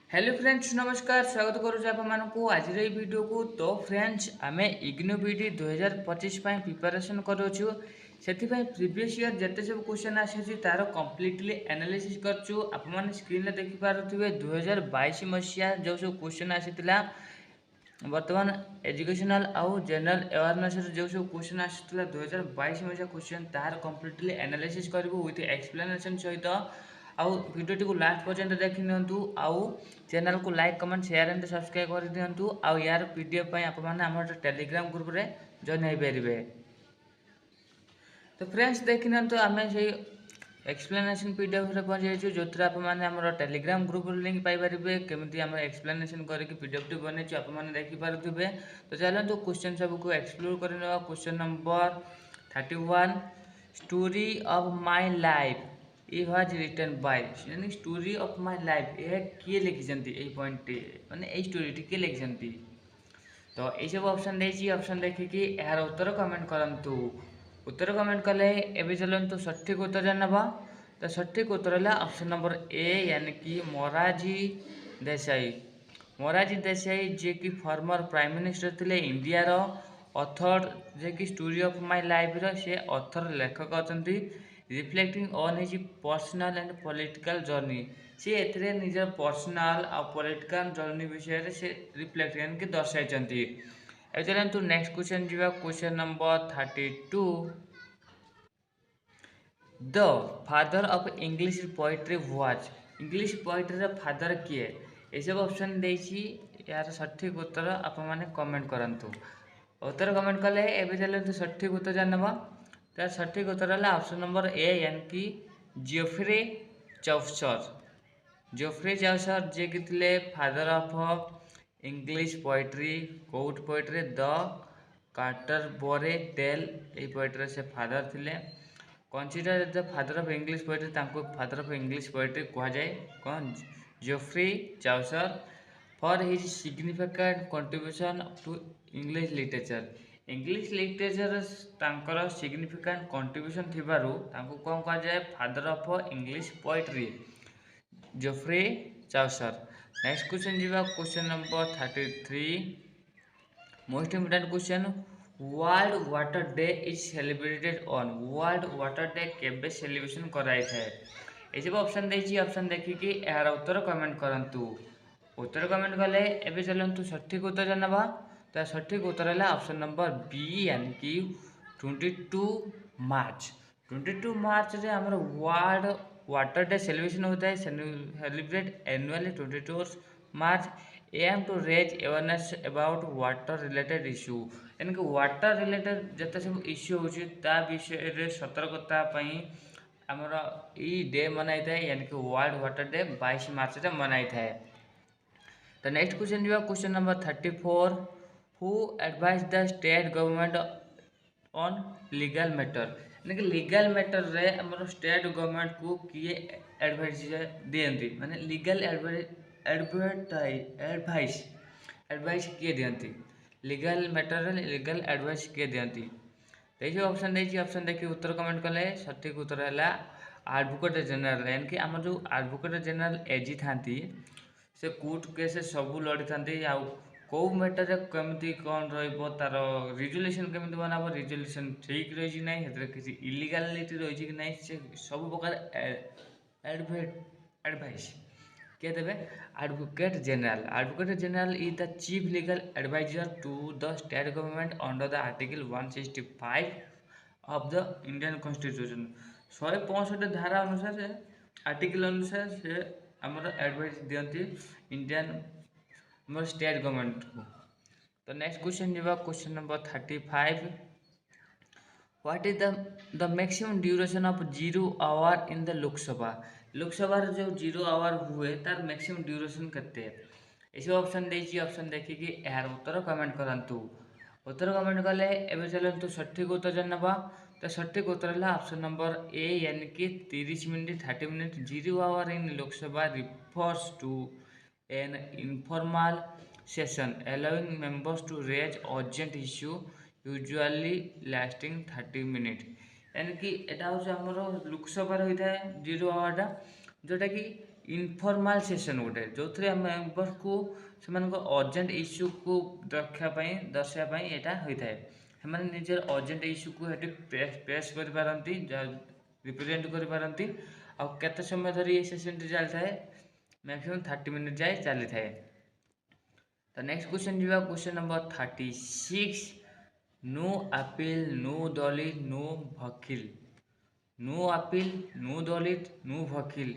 Hello friends नमस्कार स्वागत करुछु आपको आज वीडियो को। तो फ्रेंड्स आम इग्नो बीडी 2025 प्रिपरेशन करुछु से प्रीवियस ईयर जिते सब क्वेश्चन आसी तार कम्प्लीटली एनालिसिस करछु। आपने स्क्रीन में देखिपे 2022 मसीहा जो सब क्वेश्चन आसी बर्तमान एजुकेशनल आउ जनरल अवेयरनेस जो सब क्वेश्चन आसाला 2022 मसीहा क्वेश्चन तार कम्प्लीटली एनालिसिस करूँ विथ एक्सप्लेनेशन सहित आउ वीडियो को लास्ट पर्यंत देखी नियंतु आउ चैनल को like comment share and subscribe कर दियंतु आउ यार पीडीएफ आप टेलीग्राम ग्रुप रे जॉइन हो पारे। तो फ्रेंड्स देखी नियंतु आम से एक्सप्लेनेशन पीडीएफ रे पहुंच जाइछु जो आम टेलीग्राम ग्रुप लिंक पाइपर केमी आम एक्सप्लेनेशन करके पीडीएफ टी बन आपने देखिपे। तो चलते क्वेश्चन सब को एक्सप्लोर कर question number 31 story of my life ये वाज रिटन बाय यानी स्टोरी ऑफ माय लाइफ यह किए लिखिं पॉइंट माने ये स्टोरी किए लिखिं। तो ये सब ऑप्शन देखिए ऑप्शन देखिकी यार उत्तर कमेंट करंतु उत्तर कमेंट कले एवं चलतु सठिक उत्तर नवा। तो सठिक उत्तर है ऑप्शन नंबर ए यानी कि मोरारजी देसाई। मोरारजी देसाई जे कि फॉर्मर प्राइम मिनिस्टर थे इंडिया रो ऑथर जे कि स्टोरी ऑफ माय लाइफ रो से ऑथर लेखक अच्छा reflecting on his personal and political journey सी ए निजर पर्सनल आ पॉलिटिकल जर्नी विषय से रिफ्लेक्ट यानी कि दर्शाई। चलतु नेक्स्ट क्वेश्चन जी question number 32 the father of English poetry was English poetry father किए ये सब ऑप्शन देछि यार सठिक उत्तर आप कमेंट करंतु उत्तर कमेंट कले एवं चलते सठिक उत्तर जानवा। तो सठिक उत्तर है ऑप्शन नंबर ए यानी कि जोफ्रे चौसर। जोफ्रे चौसर जे कि थे फादर ऑफ इंग्लिश पोएट्री कोट पोएट्री द कार्टरबरे टेल ये पोएट्री से फादर थे consider the father of English poetry father of English poetry कह जाए कौन Geoffrey Chaucer for his significant contribution to English literature तांकर सिग्निफिकेंट कंट्रीब्यूशन थिबारु तांको कौन कह जाए father of English poetry Geoffrey Chaucer. Next question जीवा question number 33 most important question world water day is celebrated on world water day केबे celebration कराई थाए ये सब ऑप्शन देखिए ऑप्शन देखिकी यार उत्तर कमेंट करंतु उत्तर कमेंट कले एवं चलतु सठिक उत्तर जानवा। तो सठिक उत्तर है ऑप्शन नंबर बी यानी कि 22 मार्च 22 मार्च रे हमर वर्ल्ड वाटर डे सेलिब्रेशन होता है celebrate annually 22 March aim to raise awareness about water related issue यानी कि वाटर रिलेटेड जिते सब इश्यू होता विषय सतर्कता आमर ई डे मनाई था यानी कि वर्ल्ड वाटर डे 22 मार्च रे मनाई था। तो नेक्स्ट क्वेश्चन जी question number 34 who advise the state government on legal matter यानी कि लीगल मैटर रे हमर स्टेट गवर्नमेंट को किए एडवाइस दियंती माने लीगल एडवाइस किए दियंती लीगल मैटर रे लीगल एडवाइस किए दियंती। तो ये ऑप्शन देखिए ऑप्शन देखिए उत्तर कमेंट कले सठिक उत्तर है एडवोकेट जनरल यानी कि आम जो एडवोकेट जनरल एजी थांती से कोर्ट केस सब लड़ी था कौ मैटर केमी कौन रार रिजोल्यूशन केमी बनाब रिजोल्यूशन ठीक रही ना किसी इलीगालिटी रही कि ना से सब प्रकार एडवाइस किए देवे advocate general is the chief legal advisor to the state government under the article 165 of the Indian constitution 165 धारा अनुसार से आर्टिकल अनुसार से आमर एडवाइस दियंती इंडियन स्टेट गवर्नमेंट को। तो नेक्स्ट क्वेश्चन जी question number 35 what is the maximum duration of 0 hour in the Lok Sabha जो 0 आवर हुए तार मैक्सिमम ड्यूरेशन केते ऐसे ऑप्शन देखिए ऑप्शन देखिए यार उत्तर कमेंट करंतु उत्तर कमेंट कले एवं चलतु सठिक उत्तर जानवा। तो सठिक उत्तर है ऑप्शन नंबर ए यानी कि 30 minute 30 minute 0 hour in Lok Sabha refers to an informal session allowing members to raise urgent issue usually lasting 30 minutes यानी कि एटा हूँ आमर लोकसभा होता है 0 आवर जोटा कि इनफॉर्माल सेशन गोटे जो थे मेम्बर को से अर्जेंट इश्यू को दर्शाइबा यहाँ होता है से निजर अर्जेंट इश्यू को पेश करपारती रिप्रेजेंट करपारती आते समय धरी ये सेशन चली था मैक्सिमम 30 मिनिट जाए चली था। तो नेक्स्ट क्वेश्चन जी question number 36 no appeal no दलित नो वकील नो अपील नो दलित नो वकील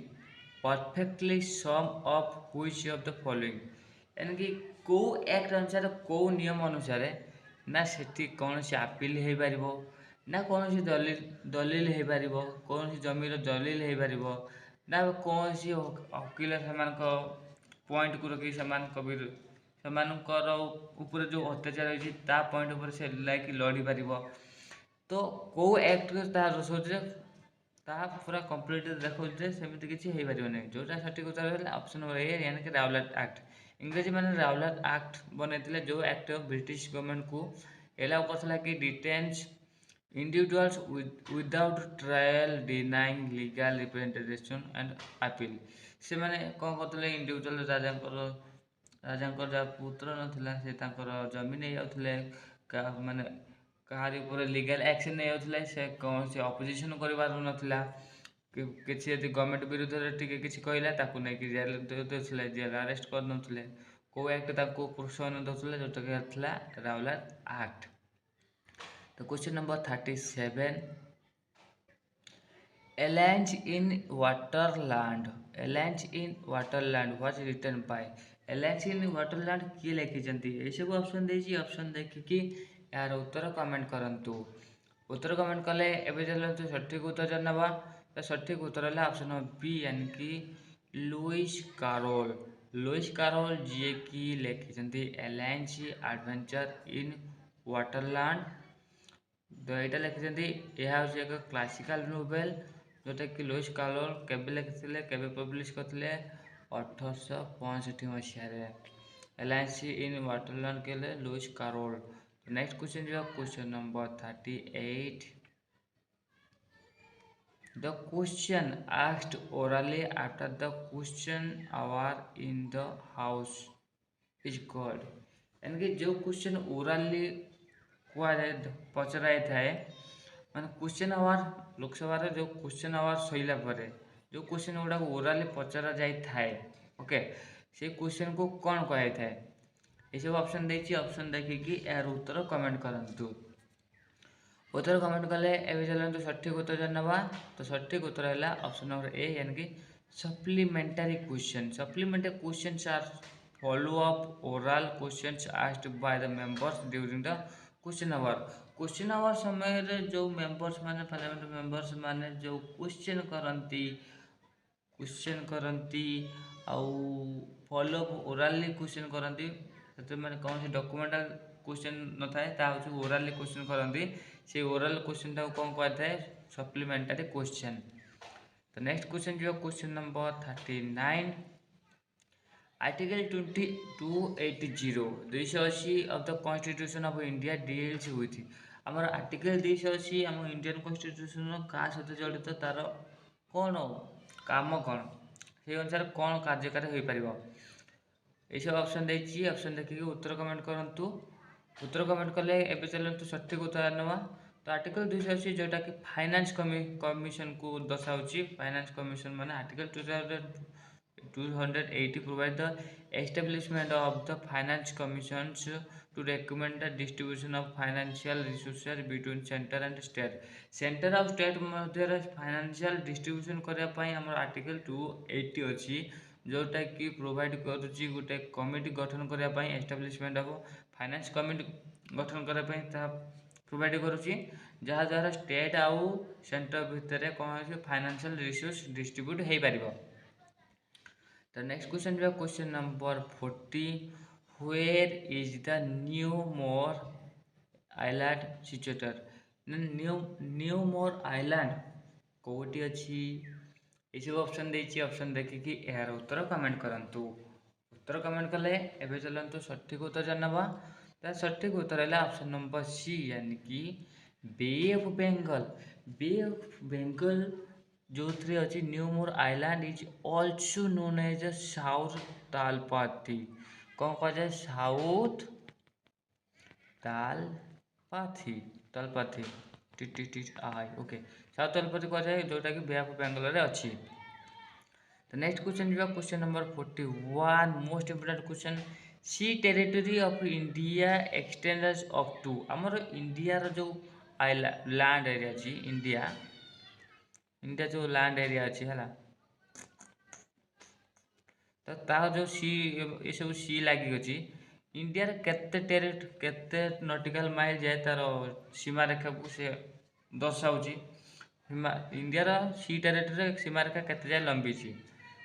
perfectly sum up which of the following यानी कि कौ एक्ट अनुसार कौ नियम अनुसार ना सेठी कौन से अपील हो पार ना कौन दलिल हो पार कौन जमीर दलिल हो पार ना कौन वकील से पॉइंट को रखी सेमानकर ऊपर जो अत्याचार होती पॉइंट उपर से लाइक लड़ी पार तो कौ एक्ट सोचे पूरा कम्प्लीट देखा सेमती किसी हो पार नहीं जोटा सठिक उत्तर है ऑप्शन नंबर ए यानी कि राउलाट एक्ट इंग्रेजी मैंने राउलाट एक्ट बनते जो एक्ट ब्रिटिश गवर्नमेंट को एलाउ करता कि डिटेन्स individuals without trial denying legal representation and appeal से मैंने कौन करते इंडिविजुअल राजा जहाँ पुत्र नाला से जमीन नहीं जाते माने कहारी ऊपर लीगल एक्शन नहीं जाते से कौन से अपोजिशन कर किसी यदि गवर्नमेंट विरुद्ध टे किसी कहला नहीं जेल देते जेल अरेस्ट कर कौ एक्ट प्रोत्साहन दूसरे जोटा राउलाट एक्ट। तो question number 37 Alice in Wonderland was written by Alice in Wonderland किए लिखी ये सब ऑप्शन देती ऑप्शन देखिकी यार उत्तर कमेंट करंतु उत्तर कमेंट कले एबे चलते सठिक उत्तर नवा तो सठिक उत्तर है ऑप्शन नंबर बी यानी कि लुइस कैरोल जी की लिखी एलायंस एडवेंचर इन वाटरलैंड तो यहाँ लिखिं यह एक क्लासिकल नोवेल जोटा कि लुइस कैरोल केबे लिखिले केबे पब्लिश करते 1865 मसीह एलायंस इन वाटरलैंड के लिए लुइस कैरोल। नेक्स्ट क्वेश्चन जो question number 38 the question asked orally after the question hour in the house is called यानी कि जो क्वेश्चन ओराली पचरा थाए मान क्वेश्चन आवर लोकसभा जो क्वेश्चन आवर सैला जो क्वेश्चन गुड़ा ओराली पचरा जाए ओके से क्वेश्चन को कौन कह था ये सब ऑप्शन देखिए ऑप्शन देखिकी यार उत्तर कमेंट करंतु उत्तर कमेंट कले एवं चलते सठिक उत्तर नवा तो सठिक उत्तर है ऑप्शन नंबर ए यानी कि supplementary question are follow up oral questions asked by the members during the question hour समय जो मेंबर्स माने पार्लियामेंट मेंबर्स माने जो क्वेश्चन करती आउ फॉलो अप ओरली क्वेश्चन करती मैंने कौन से डॉक्यूमेंटल क्वेश्चन न थाए ओरली क्वेश्चन करती से ओरल क्वेश्चन टाइम कौन कहता है सप्लीमेंटरी क्वेश्चन। तो नेक्स्ट क्वेश्चन जो question number 39 article 280 of the constitution of India deals with आमर आर्टिकल 280 आम इंडियन कॉन्स्टिट्यूशन क्या सहित जड़ित तार कौन काम कौन से अनुसार कौन कार्यकारी हो पार ये सब ऑप्शन देखिए ऑप्शन देखिए उत्तर कमेंट करंतु उत्तर कमेंट कले एबे चलते सठिक उत्तर नवा तो आर्टिकल 280 जोटा कि फाइनेंस कमिशन को दर्शाऊँ फाइनेंस कमिशन माने article 280 provide the establishment of the finance commission to recommend the distribution of financial resources between centre and centre of state मध्य फाइनेंशियल डिस्ट्रीब्यूशन करने आम आर्टिकल 280 अच्छी जोटा कि प्रोवाइड करुच्ची गोटे कमिटी गठन करने एस्टाब्लिशमेंट ऑफ फाइनेंस कमिटी गठन करने प्रोवाइड करुच्ची जहाँ द्वारा स्टेट आउ सेंटर भितर कौन फाइनेंशियल रिसोर्स डिस्ट्रीब्यूट हो पार। तो नेक्स्ट क्वेश्चन जो question number 40 where is the New Moore Island situated New Moore Island कौटी अच्छी ये सब ऑप्शन देखिए ऑप्शन देखिकी यार उत्तर कमेंट करंतु उत्तर कमेंट कले एबे चलते सठिक उत्तर जानवा तो सठिक उत्तर है ऑप्शन नंबर सी यानी कि बे ऑफ बेंगल जो थ्री अच्छी New Moore Island is also known as South Talpatti. कौन कह जाए South Talpatti Talpatti T T T I okay South Talpatti कह जाए जोटा कि बे ऑफ बेंगल अच्छी। तो नेक्स्ट क्वेश्चन जो question number 41 most important question sea territory of India extends up to आमर इंडिया रो जो लैंड एरिया अच्छी इंडिया इंडिया जो लैंड एरिया अच्छी है तो तार जो सी ये सब सी लगी अच्छी इंडिया केते नॉटिकल माइल जाए तार सीमा रेखा को से दर्शाऊँगी इंडिया सी टेरिटरी सीमा रेखा केते जाए लंबी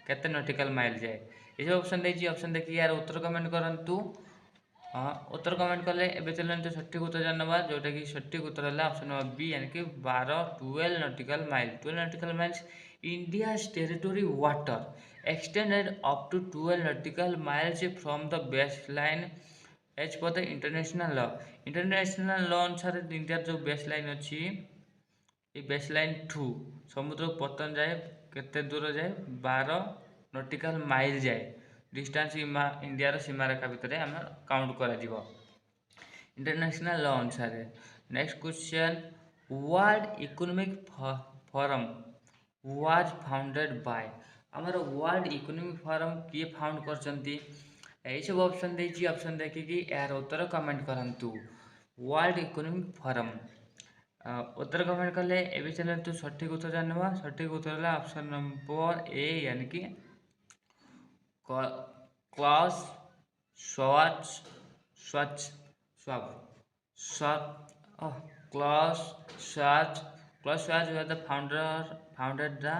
केते नॉटिकल माइल जाए ये ऑप्शन देखिए ऑप्शन देखिए यार उत्तर कमेंट करंतु। हाँ उत्तर कमेंट कले एबे चलते सठिक उत्तर जानवा जोटा कि सठिक उत्तर है ऑप्शन नंबर बी यानी कि 12 nautical mile 12 nautical miles India territory water extended up to 12 nautical miles from the base line as per the international law अनुसार इंडिया जो बेस लाइन अच्छी ये बेस लाइन ठू समुद्र पतन जाए केते दूर जाए 12 नॉटिकल माइल जाए डिस्टेंस इंडिया सीमा रेखा भितर आम काउंट कर इंटरनेशनल लॉ अनुसार। Next question world economic forum was founded by आमर वर्ल्ड इकोनॉमिक फोरम किए फाउंड करछंती यही सब ऑप्शन देछि ऑप्शन देखिकी यार उत्तर कमेंट करंतु वर्ल्ड इकोनॉमिक फोरम उत्तर कमेंट कले एबे चलते सठिक उत्तर जानवा सठिक उत्तर है ऑप्शन नंबर ए यानी कि क्लास स्वच्छ स्वच्छ स्वब क्लास स्वच्छ क्लास स्वच्छ were the founded the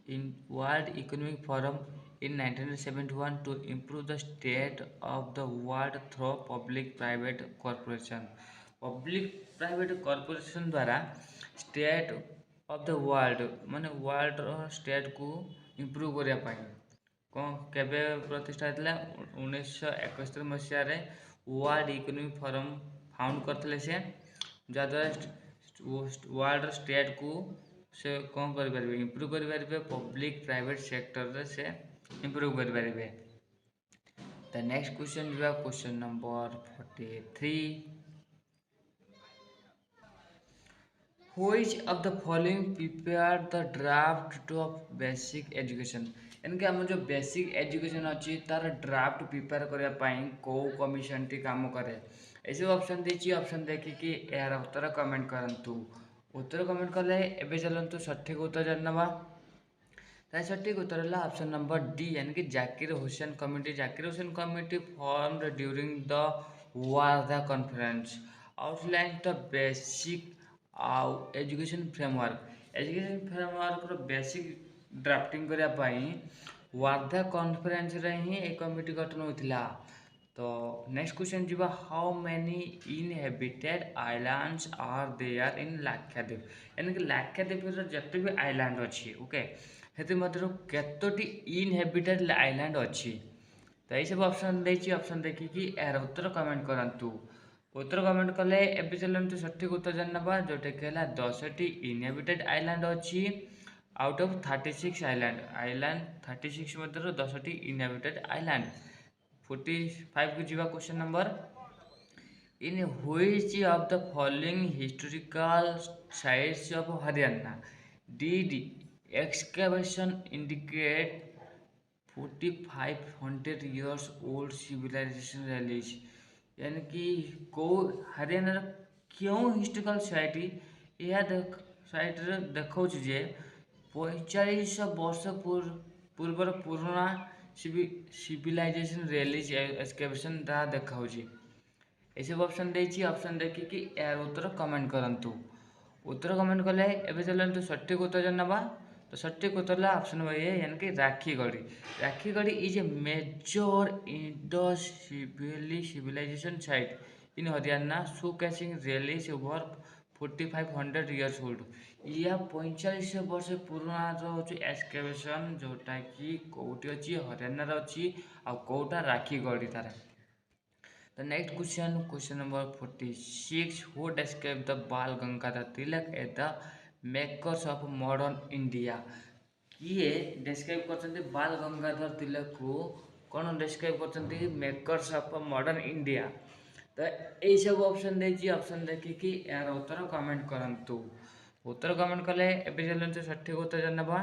in World Economic Forum in 1971 to improve the state of the world through public private cooperation public private corporation द्वारा स्टेट ऑफ द वर्ल्ड माने world state को improve करने कौन केबे प्रतिष्ठा होता 1971 मसीह world economic forum found करते से जहाँद्वारा वर्ल्ड स्टेट को से कौन करें इम्प्रूव करें पब्लिक प्राइवेट सेक्टर से इम्प्रूव करें। द नेक्स्ट क्वेश्चन जो question number 43 Which of the following prepared the draft of basic education यानी कि आम जो बेसिक एजुकेशन अच्छी तार ड्राफ्ट प्रिपेयर करने कौ कमिशन टी काम करे ऐसे ऑप्शन देछि ऑप्शन देखिकी यार उत्तर कमेंट करंतु उत्तर कमेंट कले एबे चलंतु सठिक उत्तर जानवा ताई सठिक उत्तर है ऑप्शन नंबर डी यानी कि Zakir Hussain committee formed during the Wardha conference outline the basic education framework basic drafting करने वार्धा कॉन्फ्रेंस रे ही एक कमिटी गठन होता। तो नेक्स्ट क्वेश्चन जी how many inhabited islands are there in Lakshadweep यानी कि लाक्षाद्वीप जिते भी आइलैंड अच्छी ओके से केतोटी इनहेबिटेड आइलैंड अच्छी तो यही सब ऑप्शन देछि ऑप्शन देखिकी यार उत्तर कमेंट करंतु उत्तर कमेंट कले एबे चलते सठिक उत्तर जानवा जोटा कि 10टी इनहेबिटेड आइलैंड अच्छी आउट ऑफ 36 आइलैंड 36 मध्य 10टी इनहेबिटेड आइलैंड। 45 को जीवा question number in which of the following historical sites of Haryana did excavation indicate 4500 years old civilization release यानी कि को हरियाणा क्यों हिस्टोरिकल साइट यह साइट देखा जे 4500 वर्ष पूर्वर पुराना सिविलाइजेशन रिलीज एक्सकैवेशन देखा ये सब ऑप्शन देछि ऑप्शन देखिकी यार उत्तर कमेंट करंतु उत्तर कमेंट कले एबे चलते सठिक उत्तर जानवा तो सठिक उत्तर ऑप्शन नंबर ए यानी कि Rakhigarhi is a major Indus civilisation site in Haryana showcasing relics over 4500 years old या 4500 वर्ष पुराना एक्सकैवेशन जोटा कि कौटी अच्छी हरियाणा अच्छी आ कौटा राखीगढ़ी तार। The next question, question number 46. Who described the Bal Gangadhar Tilak at the makers of modern India किए डिस्क्राइब करते बाल गंगाधर तिलक को कौन डिस्क्राइब करते मेकर्स ऑफ मॉडर्न इंडिया। तो यही सब ऑप्शन देती ऑप्शन देखिए यार उत्तर कमेंट करंतु उत्तर कमेंट कले एबे चलते सठिक उत्तर जानवा।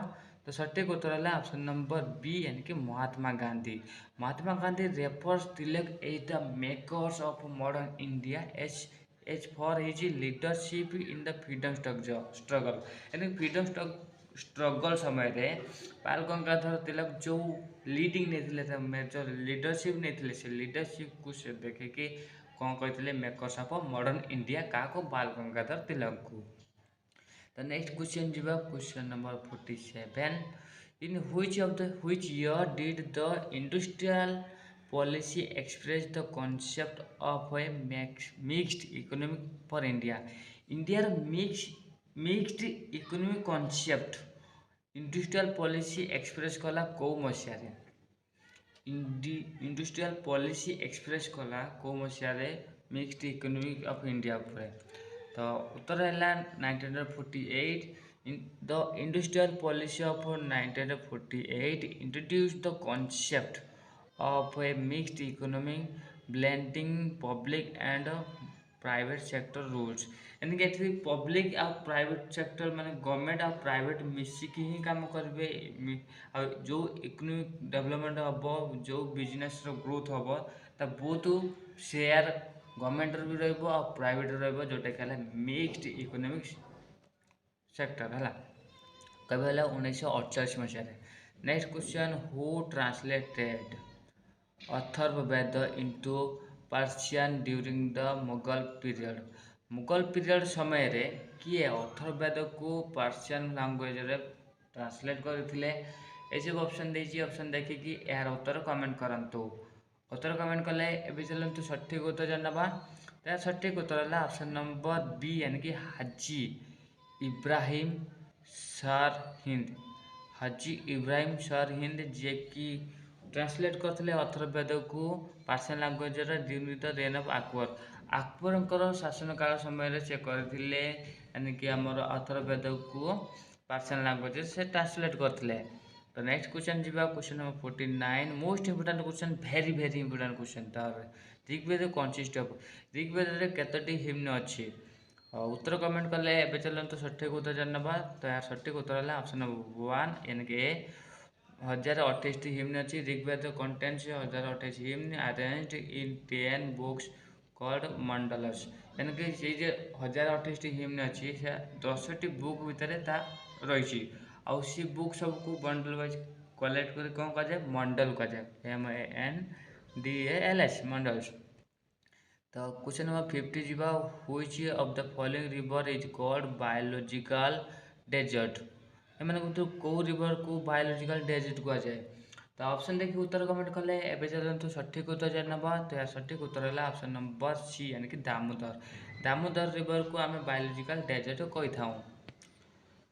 तो सठिक उत्तर है ऑप्शन नंबर बी यानी कि Mahatma Gandhi. Mahatma Gandhi refers Tilak as the makers of modern India as for his leadership in the freedom struggle यानी फ्रीडम स्ट्रगल समय रे बाल गंगाधर तिलक जो लीडिंग नहीं जो लीडरशिप नहीं से लीडरशिप को से देखे कि कौन कहते मेकर्स ऑफ मॉडर्न इंडिया क्या को बाल गंगाधर तिलक को। तो नेक्स्ट क्वेश्चन जीवा question number 47 in which year did the industrial policy express the concept of a mixed economic for India। India mixed economic concept industrial policy express कला कौ मसीह industrial policy express कला कौ मसीह मिक्सड इकोनॉमिक ऑफ इंडिया उपरे। तो उत्तर है 1948 the industrial policy of 1948 introduce the concept of A mixed economy blending public and private sector rules यानी कि public आ private sector माने गवर्नमेंट आ प्राइवेट मिसिकी ही काम करेंगे जो इकोनॉमिक डेवलपमेंट हम जो बिजनेस ग्रोथ हम ता बहुत शेयर गवर्नमेंट भी रहिबो आ प्राइवेट रहिबो जोटा कि मिक्सड इकोनॉमिक सेक्टर है कभी है 1948 मसीह। Next question who translated Atharvaveda into Persian during the Mughal period. Mughal period समय रे किए अथर्ववेद को पर्शियन लैंग्वेज रे ट्रांसलेट करथिले। ए सब ऑप्शन देछि ऑप्शन देखि कि यार उत्तर कमेंट करंतु उत्तर कमेंट कले एबे चलंतु सठिक उत्तर जानबा। तो सठिक उत्तर है ऑप्शन नंबर बी यानी कि हाजी इब्राहिम सर हिंद। हाजी इब्राहिम सर हिंद जे कि ट्रांसलेट करते अथर्ववेद को Persian language during the rain of Akbar. Akbar शासन काल समय से करथिले यानी कि हमर अथर्ववेद को पर्शियन लैंग्वेज से ट्रांसलेट करथिले। तो नेक्स्ट क्वेश्चन जीवा question number 49 most important question very important question तार ऋग्वेद कनसिस्ट ऑफ ऋग्वेद रे केतोटी हिम्न अछि। उत्तर कमेंट कले एबे चलंतु सठिक उत्तर जानबा। तो यार सठिक उत्तर है ऑप्शन नंबर 1 यानी कि 1028 हिम्न अच्छी Rigveda contains 1028 hymns arranged in 10 books called mandalas यानी कि से 1028 हिम्न अच्छी से 10टी बुक भितर रही आउ सी बुक सबको बंडल वाइज कलेक्ट कर कौन कह जाए मंडल कह जाए MANDALS मंडल्स। तो क्वेश्चन नंबर 50 जीवा which of the following river is called biological desert एम कौ रिवर को बायोलॉजिकल डेजर्ट कह जाए। तो ऑप्शन देखिए उत्तर कमेंट कले एबे चलते सठिक उत्तर जानवा। तो यार सठिक उत्तर है ऑप्शन नंबर सी यानी कि दामोदर। दामोदर रिवर को आम बायोलॉजिकल डेजर्ट कही था।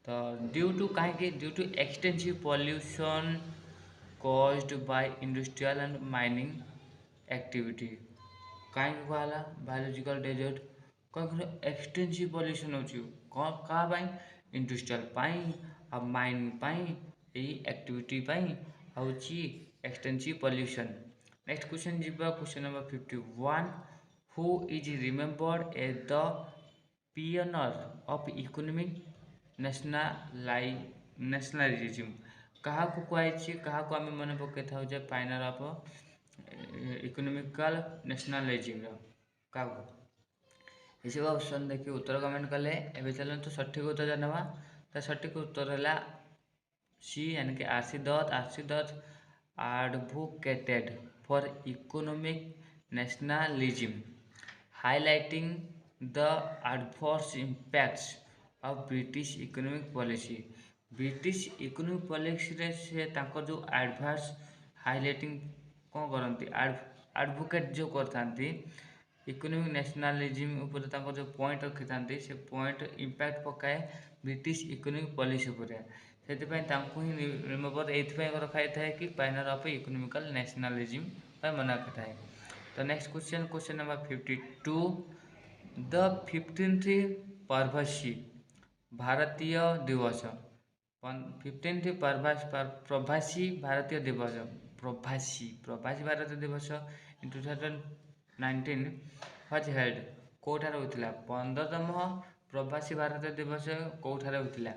तो ड्यू टू कहीं due to extensive pollution caused by industrial and mining activity कहीं कहला बायोलॉजिकल डेजर्ट कहीं एक्सटेंसिव पॉल्यूशन हो इंडस्ट्रियल पाई आ माइन पाई यही एक्टिविटी पाई हूँ एक्सटेंसिव पॉल्यूशन। नेक्स्ट क्वेश्चन जीवा question number 51 who is remembered as the pioneer of economic nationalism क्या कहुई क्या आम मन पकई था पाइनर ऑफ इकोनॉमिकल नेशनलिज्म क्या ये सब ऑप्शन देखिए उत्तर कमेंट कले एबे चलते सठिक उत्तर जानवा। तो सठिक उत्तर है सी यानी कि RC Dutt advocated for economic nationalism highlighting the adverse impacts of British economic policy. British economic policy रे से तांको जो एडवर्स हाईलाइटिंग कौन करती एडवोकेट जो करथांती इकोनॉमिक नेशनलिज्म ऊपर तांको जो पॉइंट रखी था से पॉइंट इम्पैक्ट पकाए ब्रिटिश इकोनॉमिक पॉलिसी उपर से ही रिमेम्बर ये रखाई था कि पाइनर ऑफ इकोनॉमिकल नेशनलिज्म मन रखा था। तो next question number 52 the 15th पर्वसी भारतीय दिवस 15th प्रवासी भारतीय दिवस प्रवासी भारतीय दिवस इन 2019 वाज हेल्ड कौठार होता 15तम प्रवासी भारतीय दिवस कौठार होता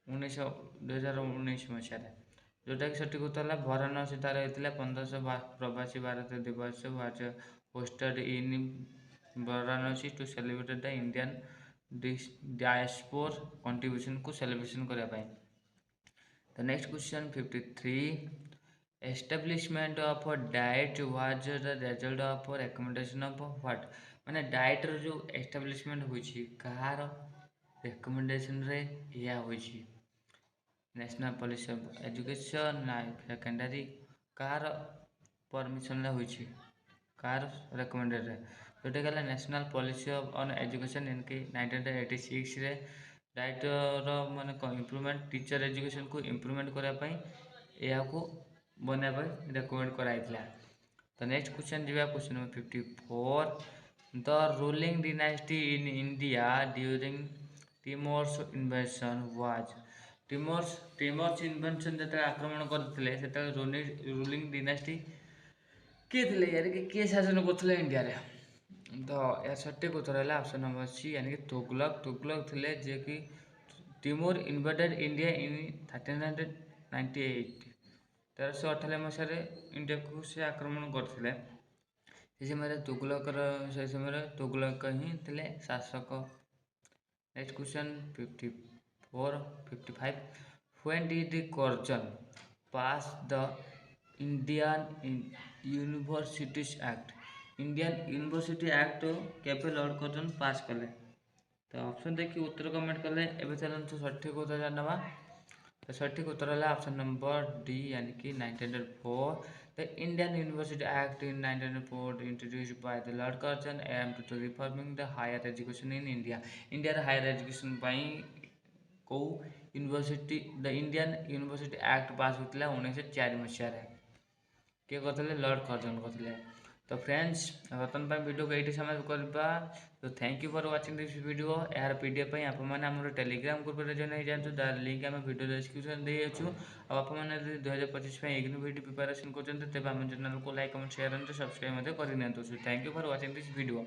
2019 मसीह जोटा कि सठिक उत्तर है वाराणसी तार होता 1500 Pravasi Bharatiya Divas was hosted in Varanasi to celebrate the Indian diaspora contribution को सेलिब्रेशन करने। तो next question 53 establishment of DIET was the result of recommendation of what माने डाइट रो जो एस्टाब्लिशमेंट होछि कहार रिकमेंडेशन रे या होछि नेशनल पॉलिसी ऑफ एजुकेशन ना सेकेंडरी कहार परमिशन रे होछि कहार रिकमेंडेड रे जोटा गला नेशनल पॉलिसी ऑन एजुकेशन इनके 1986 रे डाइट रो माने इम्प्रूवमेंट टीचर एजुकेशन को इम्प्रूवमेंट करा पई या को बना पई रिकमेंड कराइतला। तो नेक्स्ट क्वेश्चन जीवा question number 54 the ruling dynasty in India during Timur's invasion was Timur's invasion जते आक्रमण करथिले सेते रूलिंग डायनेस्टी किए थे यानी कि किए शासन करथिले इंडिया रे। तो या सठिक उत्तर है ऑप्शन नंबर सी यानी कि तुगलक थे जे कि टिमोर इन्वेडेड इंडिया इन 1398 1398 मसीह इंडिया को से आक्रमण करते से समय तुगलक ही थे शासक। Next question 55 when did Curzon pass the Indian universities act Indian University act केबे लॉर्ड कर्जन पास कले। तो ऑप्शन देखिए उत्तर कमेंट कले एबे चलते सठिक उत्तर जानवा। तो सठिक उत्तर है ऑप्शन नंबर डी यानी कि 1904 the Indian University Act in 1904 introduced by the Lord Curzon aim to reforming the higher education in India India higher education पाई को university the Indian University Act pass होता 1904 मसीह किए करते लॉर्ड कर्जन करते। तो friends बर्तमान वीडियो को ये समाप्त करवा। तो thank you for watching this video यार पीडीएफ आप टेलीग्राम ग्रुप में जॉइन हो जातु तार लिंक आम वीडियो डिस्क्रिप्शन देचु आप 2025 एग्जाम वीडियो प्रिपरेशन करते आम चैनल को like comment share and subscribe कर thank you for watching this video.